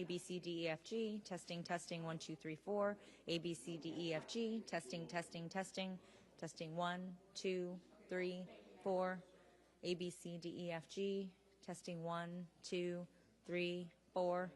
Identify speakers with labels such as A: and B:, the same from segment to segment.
A: A, B, C, D, E, F, G. Testing, testing, 1, 2, 3, 4. A, B, C, D, E, F, G. Testing, testing, testing. Testing, 1, 2, 3, 4. A, B, C, D, E, F, G. Testing, 1, 2, 3, 4.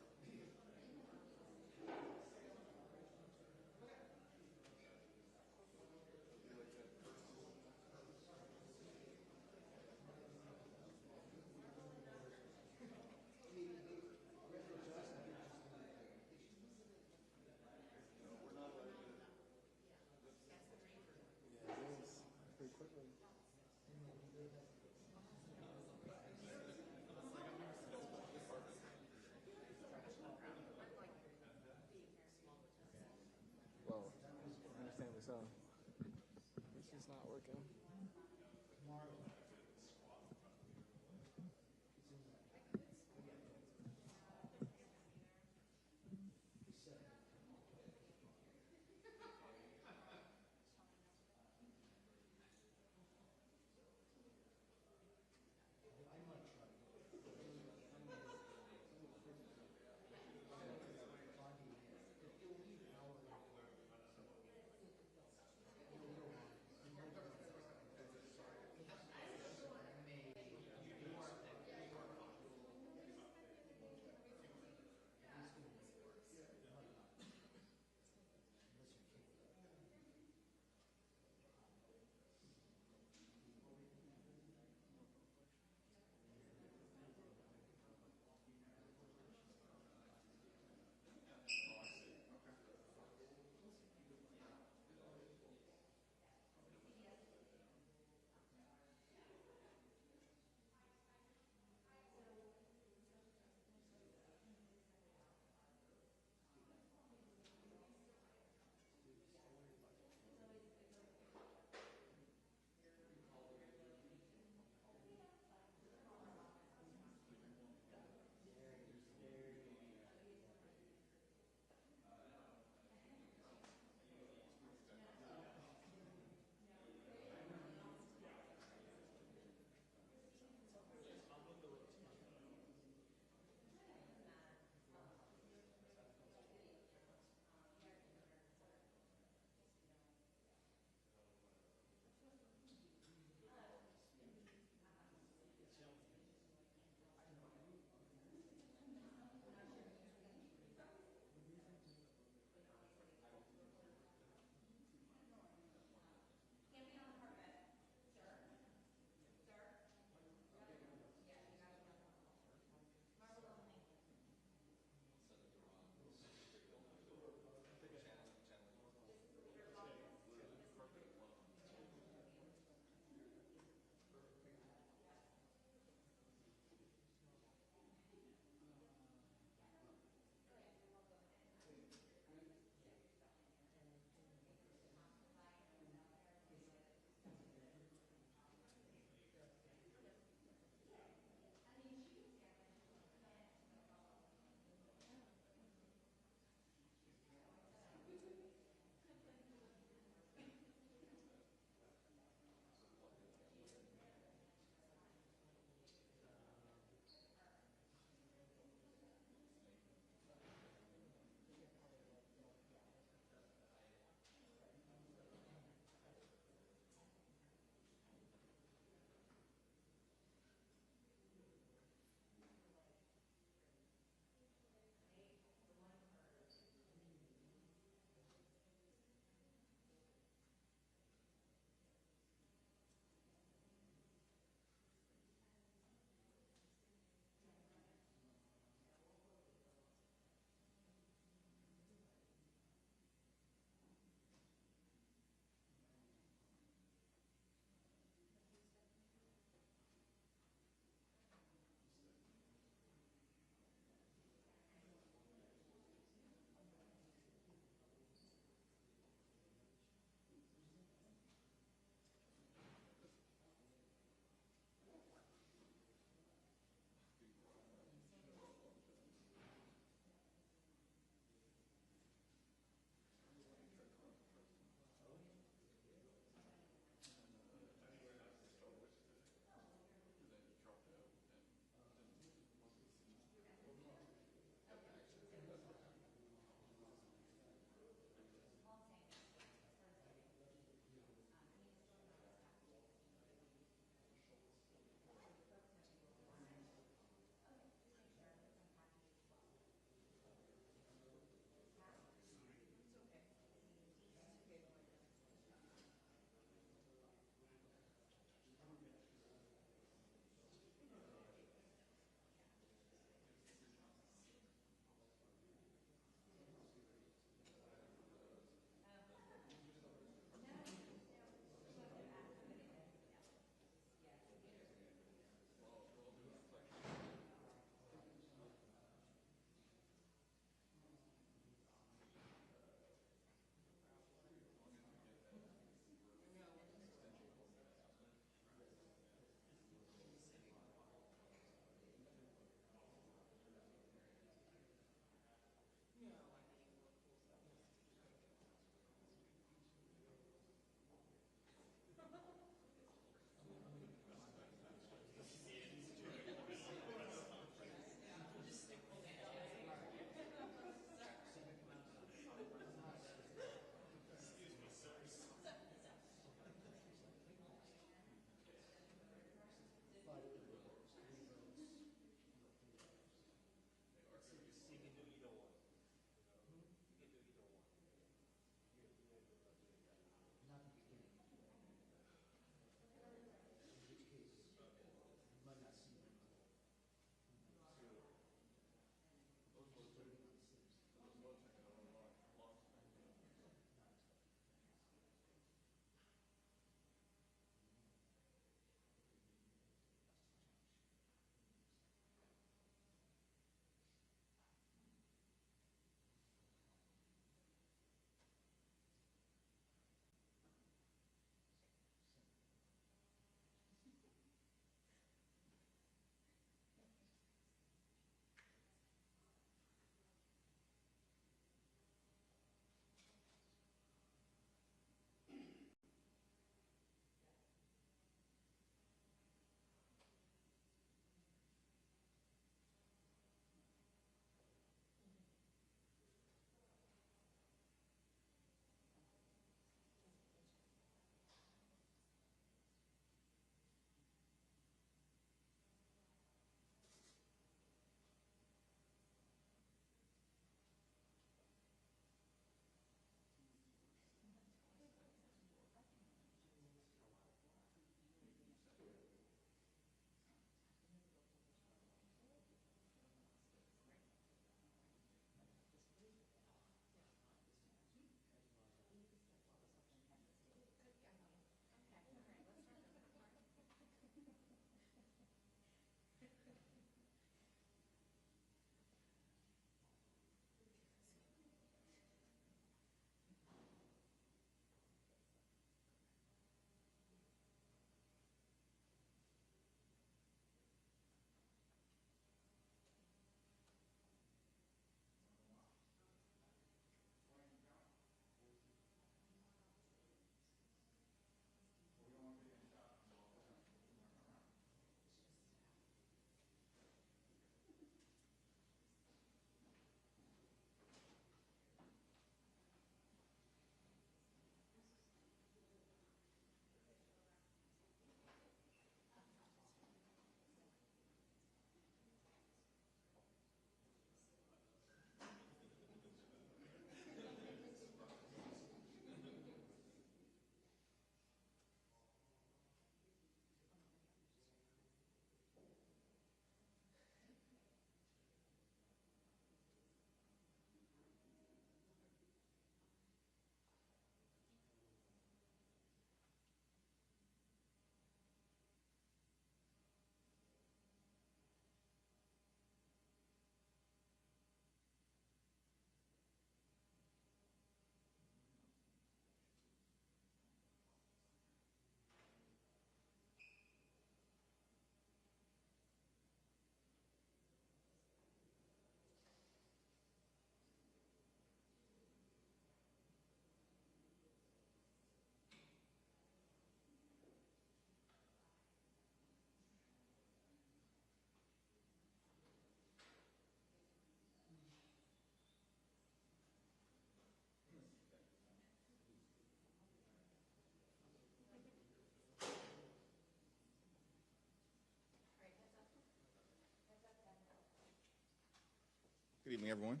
B: Good evening, everyone.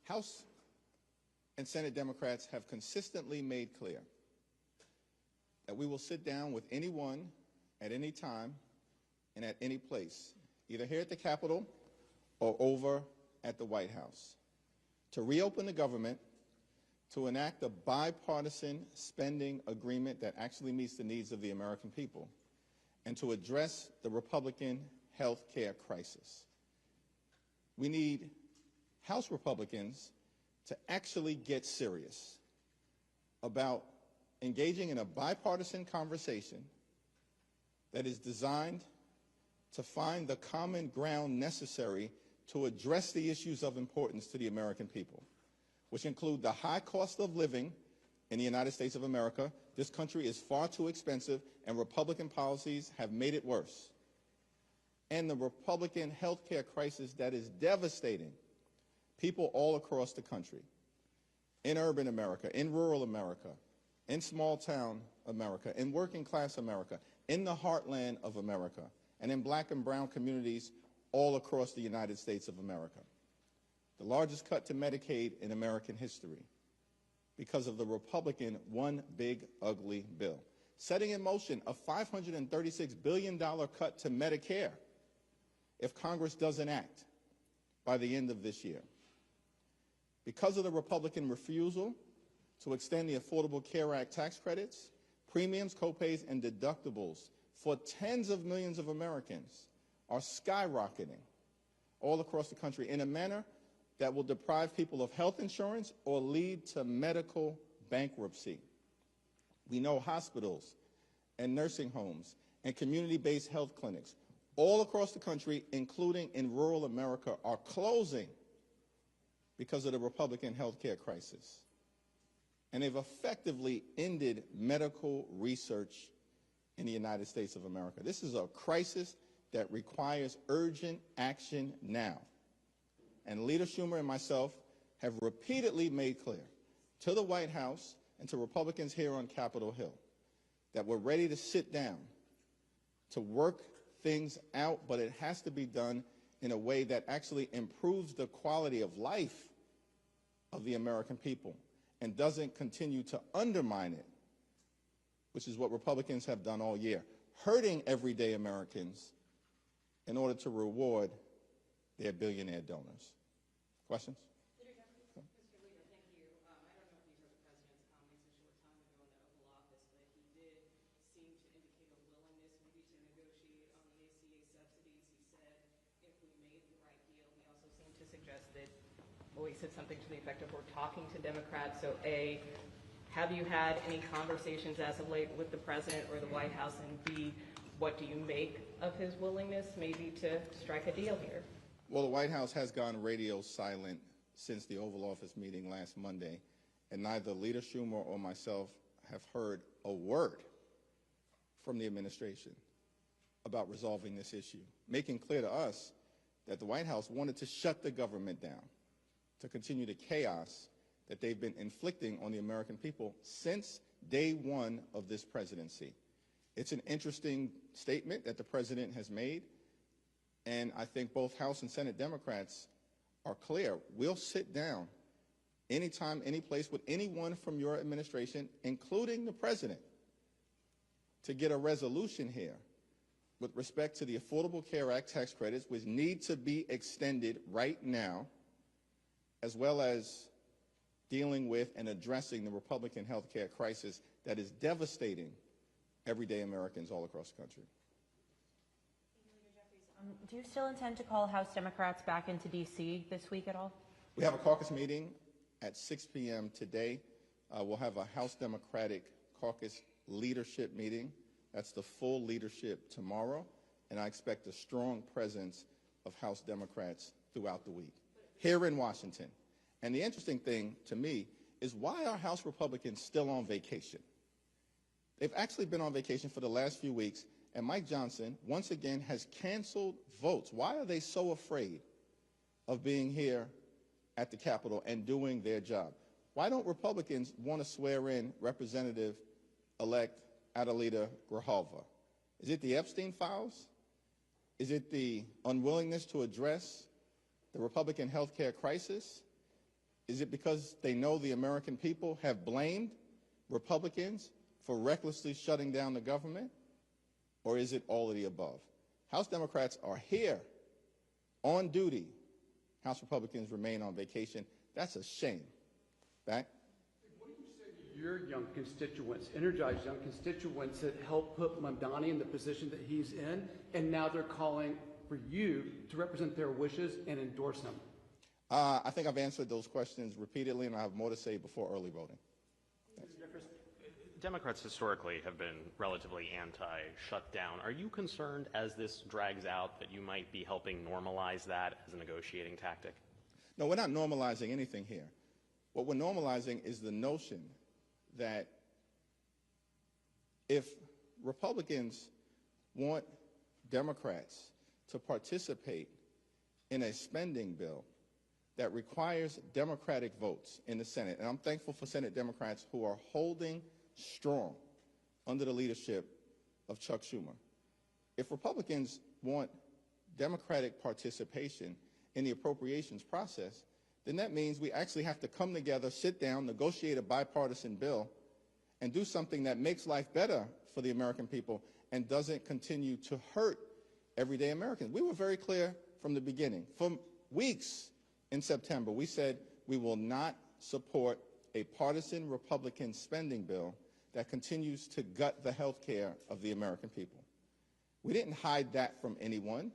B: House and Senate Democrats have consistently made clear that we will sit down with anyone at any time and at any place, either here at the Capitol or over at the White House, to reopen the government, to enact a bipartisan spending agreement that actually meets the needs of the American people, and to address the Republican health care crisis. We need House Republicans to actually get serious about engaging in a bipartisan conversation that is designed to find the common ground necessary to address the issues of importance to the American people, which include the high cost of living in the United States of America. This country is far too expensive, and Republican policies have made it worse. And the Republican health care crisis that is devastating people all across the country, in urban America, in rural America, in small town America, in working class America, in the heartland of America, and in black and brown communities all across the United States of America. The largest cut to Medicaid in American history because of the Republican one big ugly bill, setting in motion a $536 billion cut to Medicare if Congress doesn't act by the end of this year. Because of the Republican refusal to extend the Affordable Care Act tax credits, premiums, copays, and deductibles for tens of millions of Americans are skyrocketing all across the country in a manner that will deprive people of health insurance or lead to medical bankruptcy. We know hospitals and nursing homes and community-based health clinics all across the country, including in rural America, are closing because of the Republican health care crisis. And they've effectively ended medical research in the United States of America. This is a crisis that requires urgent action now. And Leader Schumer and myself have repeatedly made clear to the White House and to Republicans here on Capitol Hill that we're ready to sit down to work things out, but it has to be done in a way that actually improves the quality of life of the American people and doesn't continue to undermine it, which is what Republicans have done all year, hurting everyday Americans in order to reward their billionaire donors. Questions?
C: Mr. Leader, thank you. I don't know if you heard the President's comments a short time ago in the Oval Office, but he did seem to indicate a willingness maybe to negotiate on the ACA subsidies. He said if we made the right deal, he also seemed to suggest that, well, he said something to the effect of we're talking to Democrats. So A, have you had any conversations as of late with the President or the White House? And B, what do you make of his willingness maybe to strike a deal here?
B: Well, the White House has gone radio silent since the Oval Office meeting last Monday, and neither Leader Schumer or myself have heard a word from the administration about resolving this issue, making clear to us that the White House wanted to shut the government down, to continue the chaos that they've been inflicting on the American people since day one of this presidency. It's an interesting statement that the President has made, and I think both House and Senate Democrats are clear. We'll sit down anytime, any place with anyone from your administration, including the President, to get a resolution here with respect to the Affordable Care Act tax credits, which need to be extended right now, as well as dealing with and addressing the Republican health care crisis that is devastating everyday Americans all across the country.
D: Do you still intend to call House Democrats back into D.C. this week at all?
B: We have a caucus meeting at 6 p.m. today. We'll have a House Democratic caucus leadership meeting. That's the full leadership tomorrow, and I expect a strong presence of House Democrats throughout the week here in Washington. And the interesting thing to me is, why are House Republicans still on vacation? They've actually been on vacation for the last few weeks, and Mike Johnson, once again, has canceled votes. Why are they so afraid of being here at the Capitol and doing their job? Why don't Republicans want to swear in Representative-elect Adelita Grijalva? Is it the Epstein files? Is it the unwillingness to address the Republican health care crisis? Is it because they know the American people have blamed Republicans for recklessly shutting down the government? Or is it all of the above? House Democrats are here on duty. House Republicans remain on vacation. That's a shame. Back.
E: What do you say to your young constituents, energized young constituents that helped put Mamdani in the position that he's in, and now they're calling for you to represent their wishes and endorse him?
B: I think I've answered those questions repeatedly, and I have more to say before early voting.
F: Democrats historically have been relatively anti-shutdown. Are you concerned as this drags out that you might be helping normalize that as a negotiating tactic?
B: No, we're not normalizing anything here. What we're normalizing is the notion that if Republicans want Democrats to participate in a spending bill that requires Democratic votes in the Senate, and I'm thankful for Senate Democrats who are holding strong under the leadership of Chuck Schumer. If Republicans want Democratic participation in the appropriations process, then that means we actually have to come together, sit down, negotiate a bipartisan bill, and do something that makes life better for the American people and doesn't continue to hurt everyday Americans. We were very clear from the beginning. For weeks in September, we said we will not support a partisan Republican spending bill that continues to gut the health care of the American people. We didn't hide that from anyone.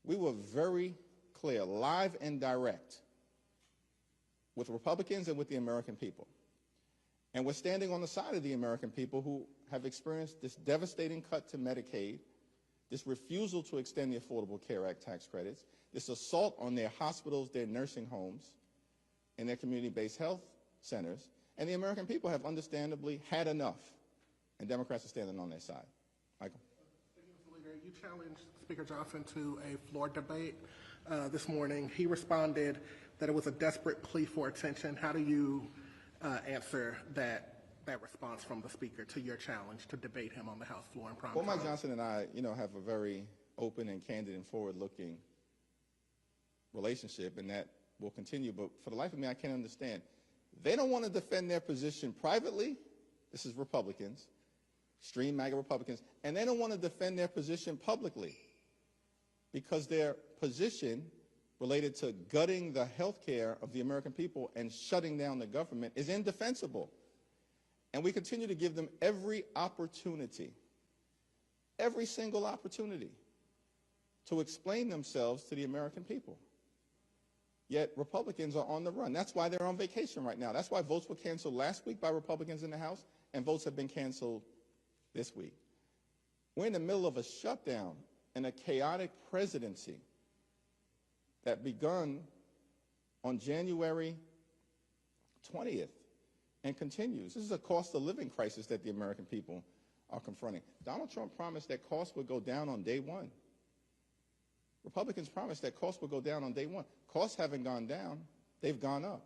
B: We were very clear, live and direct, with Republicans and with the American people. And we're standing on the side of the American people who have experienced this devastating cut to Medicaid, this refusal to extend the Affordable Care Act tax credits, this assault on their hospitals, their nursing homes, and their community-based health centers. And the American people have understandably had enough, and Democrats are standing on their side. Michael.
G: Thank you, Mr. Leader. You challenged Speaker Johnson to a floor debate this morning. He responded that it was a desperate plea for attention. How do you answer that response from the Speaker to your challenge to debate him on the House floor in prime time?
B: Well, Mike Johnson and I, have a very open and candid and forward-looking relationship, and that will continue. But for the life of me, I can't understand. They don't want to defend their position privately. This is Republicans, extreme MAGA Republicans, and they don't want to defend their position publicly because their position related to gutting the health care of the American people and shutting down the government is indefensible. And we continue to give them every opportunity, every single opportunity, to explain themselves to the American people. Yet Republicans are on the run. That's why they're on vacation right now. That's why votes were canceled last week by Republicans in the House, and votes have been canceled this week. We're in the middle of a shutdown and a chaotic presidency that begun on January 20th and continues. This is a cost of living crisis that the American people are confronting. Donald Trump promised that costs would go down on day one. Republicans promised that costs would go down on day one. Costs haven't gone down. They've gone up.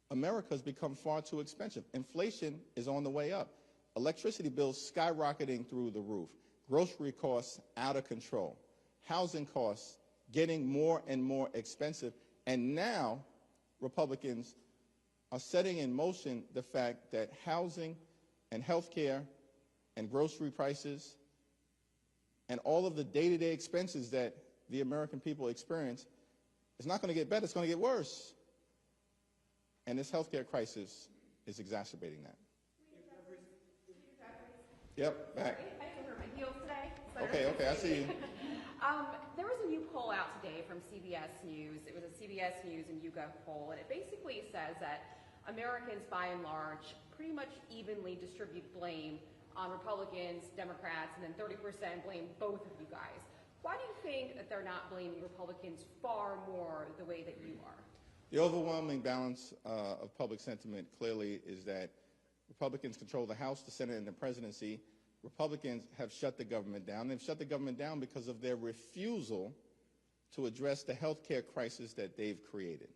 B: America has become far too expensive. Inflation is on the way up. Electricity bills skyrocketing through the roof. Grocery costs out of control. Housing costs getting more and more expensive. And now Republicans are setting in motion the fact that housing and health care and grocery prices and all of the day-to-day expenses that the American people experience is not going to get better, it's going to get worse. And this health care crisis is exacerbating that. Yep, back.
H: I have to wear my heels today.
B: Okay, I see you.
H: There was a new poll out today from CBS News. It was a CBS News and YouGov poll, and it basically says that Americans, by and large, pretty much evenly distribute blame on Republicans, Democrats, and then 30% blame both of you guys. Why do you think that they're not blaming Republicans far more the way that you are?
B: The overwhelming balance of public sentiment clearly is that Republicans control the House, the Senate, and the presidency. Republicans have shut the government down. They've shut the government down because of their refusal to address the health care crisis that they've created.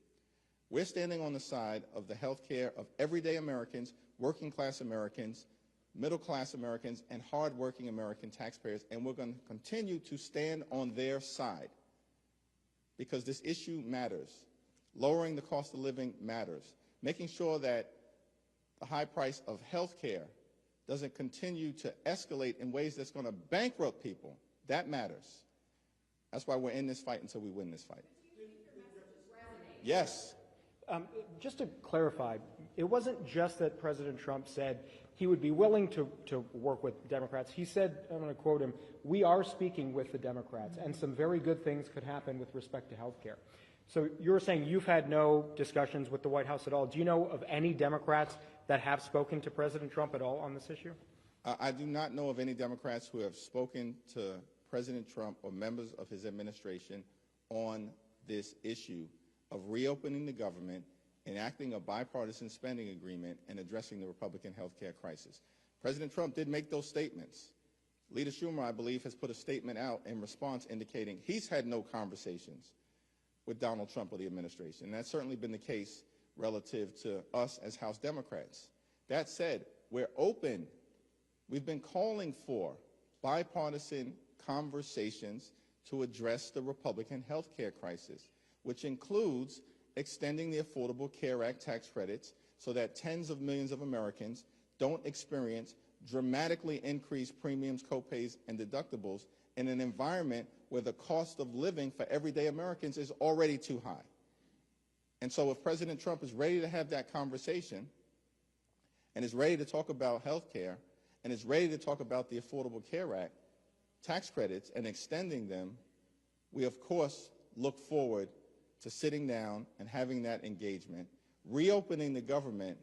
B: We're standing on the side of the health care of everyday Americans, working class Americans, middle class Americans, and hardworking American taxpayers, and we're going to continue to stand on their side. because this issue matters. Lowering the cost of living matters. Making sure that the high price of health care doesn't continue to escalate in ways that's going to bankrupt people, that matters. That's why we're in this fight until we win this fight. Yes.
I: Just to clarify, it wasn't just that President Trump said he would be willing to work with Democrats. He said, I'm going to quote him, "We are speaking with the Democrats, and some very good things could happen with respect to health care." So you're saying you've had no discussions with the White House at all. Do you know of any Democrats that have spoken to President Trump at all on this issue?
B: I do not know of any Democrats who have spoken to President Trump or members of his administration on this issue of reopening the government, enacting a bipartisan spending agreement, and addressing the Republican health care crisis. President Trump did make those statements. Leader Schumer, I believe, has put a statement out in response indicating he's had no conversations with Donald Trump or the administration. And that's certainly been the case relative to us as House Democrats. That said, we're open. We've been calling for bipartisan conversations to address the Republican health care crisis, which includes extending the Affordable Care Act tax credits so that tens of millions of Americans don't experience dramatically increased premiums, copays, and deductibles in an environment where the cost of living for everyday Americans is already too high. And so if President Trump is ready to have that conversation and is ready to talk about health care and is ready to talk about the Affordable Care Act tax credits and extending them, we of course look forward to sitting down and having that engagement, reopening the government,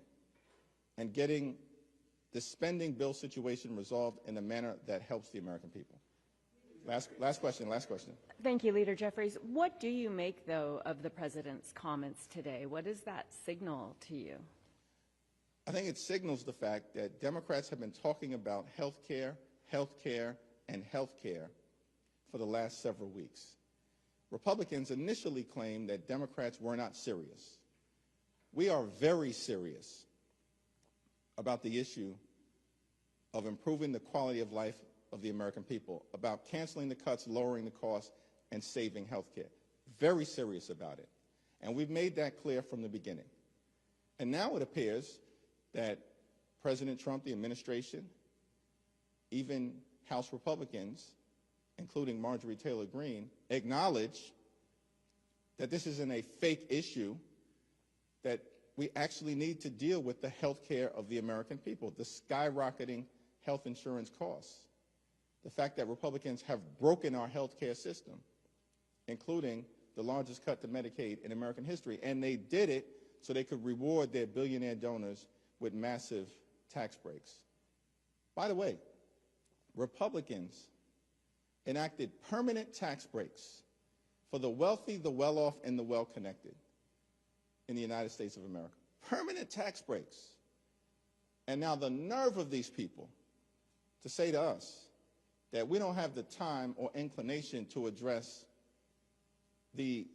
B: and getting the spending bill situation resolved in a manner that helps the American people. Last question.
J: Thank you, Leader Jeffries. What do you make, though, of the president's comments today? What does that signal to you?
B: I think it signals the fact that Democrats have been talking about health care, and health care for the last several weeks. Republicans initially claimed that Democrats were not serious. We are very serious about the issue of improving the quality of life of the American people, about canceling the cuts, lowering the costs, and saving health care. Very serious about it. And we've made that clear from the beginning. And now it appears that President Trump, the administration, even House Republicans, including Marjorie Taylor Greene, acknowledge that this isn't a fake issue, that we actually need to deal with the health care of the American people, the skyrocketing health insurance costs, the fact that Republicans have broken our health care system, including the largest cut to Medicaid in American history, and they did it so they could reward their billionaire donors with massive tax breaks. By the way, Republicans enacted permanent tax breaks for the wealthy, the well-off, and the well-connected in the United States of America. Permanent tax breaks. And now the nerve of these people to say to us that we don't have the time or inclination to address the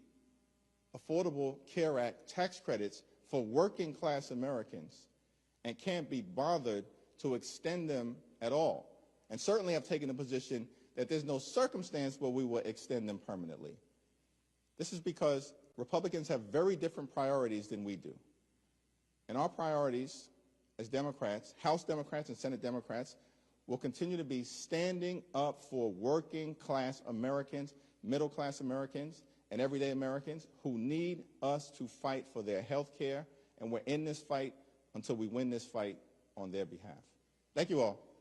B: Affordable Care Act tax credits for working class Americans and can't be bothered to extend them at all. And certainly have taken a position that there's no circumstance where we will extend them permanently. This is because Republicans have very different priorities than we do. And our priorities as Democrats, House Democrats and Senate Democrats, will continue to be standing up for working class Americans, middle class Americans, and everyday Americans who need us to fight for their health care. And we're in this fight until we win this fight on their behalf. Thank you all.